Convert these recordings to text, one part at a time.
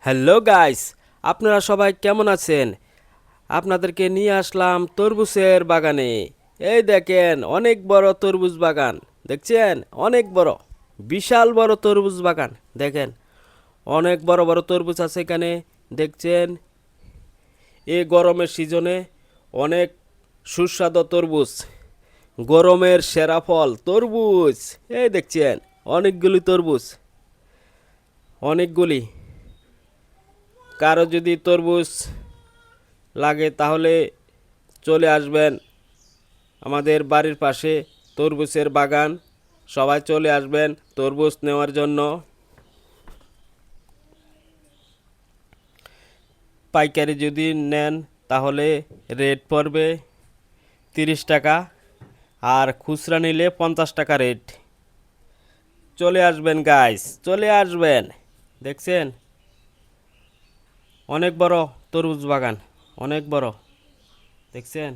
Hello guys, আপনারা সবাই কেমন আছেন? আপনাদেরকে নিয়ে আসলাম তরমুজের বাগানে। এই দেখেন, অনেক বড় তরমুজ বাগান। দেখছেন? অনেক বড়, বিশাল বড় তরমুজ বাগান। দেখেন, অনেক বড় বড় তরমুজ আছে এখানে। দেখছেন, এই গরমের সিজনে অনেক সুস্বাদু তরমুজ, গরমের সেরা ফল তরমুজ। এই দেখছেন, অনেকগুলি তরমুজ, অনেকগুলি। কারো যদি তরমুজ লাগে তাহলে চলে আসবেন আমাদের বাড়ির পাশে তরমুজের বাগান। সবাই চলে আসবেন তরমুজ নেওয়ার জন্য। পাইকারি যদি নেন তাহলে রেট পড়বে 30 টাকা, আর খুচরা নিলে 50 টাকা রেট। চলে আসবেন গাইস, চলে আসবেন। দেখছেন, অনেক বড় তরমুজ বাগান, অনেক বড়। দেখছেন,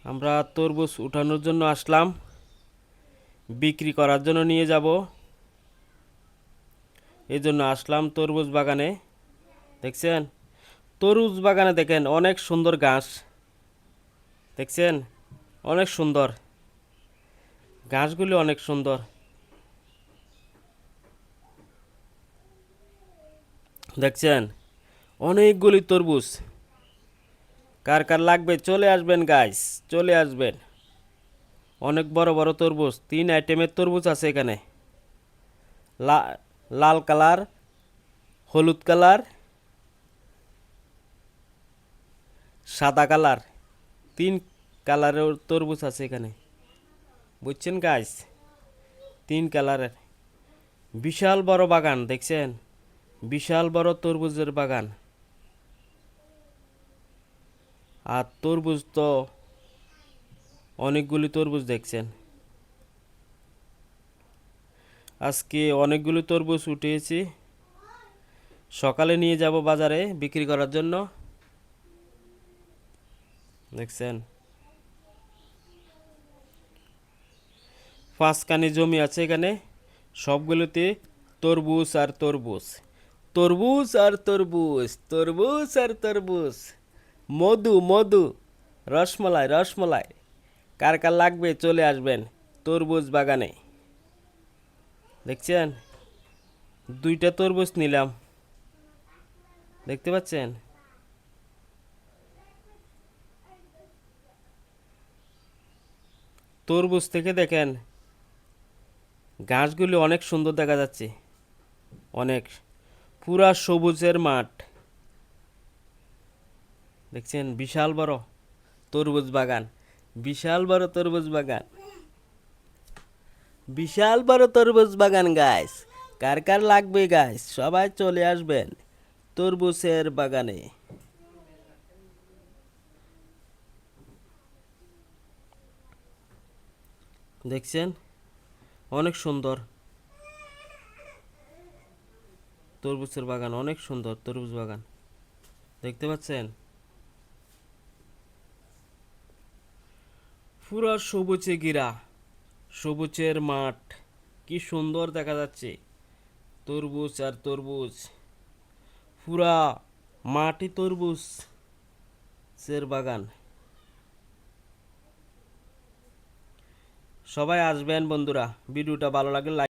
আমরা তরমুজ উঠানোর জন্য আসলাম, বিক্রি করার জন্য নিয়ে যাব। এই জন্য আসলাম তরমুজ বাগানে। দেখছেন, তরমুজ বাগানে দেখেন অনেক সুন্দর ঘাস। দেখছেন, অনেক সুন্দর ঘাসগুলি, অনেক সুন্দর। দেখছেন, অনেকগুলি তরমুজ। কার কার লাগবে চলে আসবেন গাইস, চলে আসবেন। অনেক বড় বড় তরমুজ, 3 আইটেমের তরমুজ আছে এখানে। লাল কালার, হলুদ কালার, সাদা কালার, 3 কালারের তরমুজ আছে এখানে। বুঝছেন গাইস, 3 কালারের বিশাল বড় বাগান। দেখছেন, বিশাল বড় তরমুজের বাগান। আর তরমুজ তো অনেকগুলি তরমুজ। দেখছেন, আজকে অনেকগুলি তরমুজ উঠিয়েছি, সকালে নিয়ে যাব বাজারে বিক্রি করার জন্য। দেখছেন, 5 কানি জমি আছে এখানে, সবগুলোতে তরমুজ আর তরমুজ, তরমুজ আর তরমুজ, তরমুজ আর তরমুজ। মধু মধু, রসমলাই রসমলাই। কার কার লাগবে চলে আসবেন তরমুজ বাগানে। দেখছেন, 2টা তরমুজ নিলাম। দেখতে পাচ্ছেন, তরমুজ থেকে দেখেন ঘাসগুলি অনেক সুন্দর দেখা যাচ্ছে। অনেক, পুরা সবুজের মাঠ। দেখছেন, বিশাল বড় তরমুজ বাগান, বিশাল বড় তরমুজ বাগান, বিশাল বড় তরমুজ বাগান গাইস। কার কার লাগবে গাইস, সবাই চলে আসবেন তরমুজের বাগানে। দেখছেন, অনেক সুন্দর তরমুজের বাগান, অনেক সুন্দর তরমুজ বাগান। দেখতে পাচ্ছেন, পুরো সবুজে ঘেরা, সবুজের মাঠ। কি সুন্দর দেখা যাচ্ছে, তরমুজ আর তরমুজ। পুরা মাটি তরমুজের বাগান। সবাই আসবেন বন্ধুরা, ভিডিওটা ভালো লাগলে